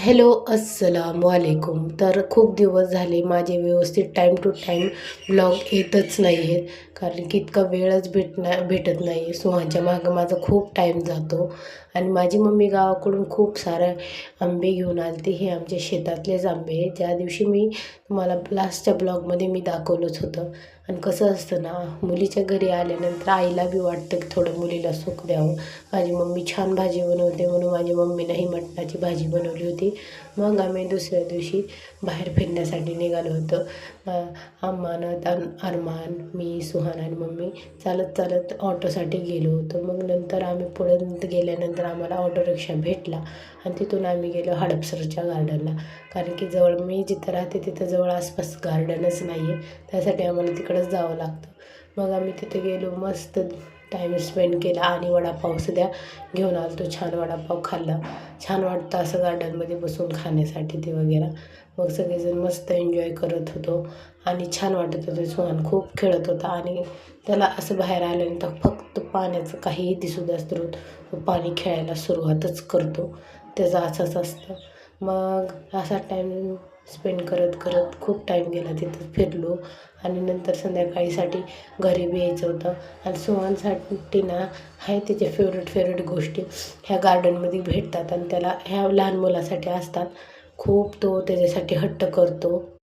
Hello, अस्सलामुअलैकुम. तर खूप दिवस झाले माझे व्यवस्थित टाईम टू टाईम ब्लॉग येतच नाही आहेत. कारण की इतका वेळच भेटत नाही आहे. सुहानच्या मागं माझा खूप टाईम जातो. आणि माझी मम्मी गावाकडून खूप सारे आंबे घेऊन आली. हे आमच्या शेतातलेच आंबे आहेत. ज्या दिवशी मी तुम्हाला लास्टच्या ब्लॉगमध्ये मी दाखवलंच होतं. आणि कसं असतं ना, मुलीच्या घरी आल्यानंतर आईला बी वाटतं की थोडं मुलीला सुख द्यावं. माझी मम्मी छान भाजी बनवते म्हणून माझी मम्मीनंही मटणाची भाजी बनवली होती. मग आम्ही दुसऱ्या दिवशी बाहेर फिरण्यासाठी निघालो होतो. अरमान, मी, सुहान आणि मम्मी चालत चालत ऑटोसाठी गेलो होतो. मग नंतर आम्ही पुढे गेल्यानंतर आम्हाला ऑटो रिक्षा भेटला आणि तिथून आम्ही गेलो हडपसरच्या गार्डनला. कारण की जवळ मी जिथं राहते तिथं जवळ आसपास गार्डनच नाही आहे. त्यासाठी आम्हाला तिकडंच जावं लागतं. मग आम्ही तिथे गेलो, मस्त टाईम स्पेंड केला आणि वडापावसुद्धा घेऊन आलो. तो छान वडापाव खाल्ला. छान वाटतं असं गार्डनमध्ये बसून खाण्यासाठी ते वगैरे. मग सगळेजण मस्त एन्जॉय करत होतो आणि छान वाटत होतं. सुहान खूप खेळत होता आणि त्याला असं बाहेर आल्यानंतर फक्त पाण्याचं काहीही दिसू द्या तर तो पाणी खेळायला सुरुवातच करतो. त्याचं असंच असतं. मग असा टाईम स्पेंड करत करत खूप टाईम गेला. तिथं फिरलो आणि नंतर संध्याकाळीसाठी घरी बी यायचं होतं. आणि सुहानसाठी ना आहे त्याचे फेवरेट गोष्टी ह्या गार्डनमध्ये भेटतात आणि त्याला ह्या लहान मुलासाठी असतात. खूप तो त्याच्यासाठी हट्ट करतो.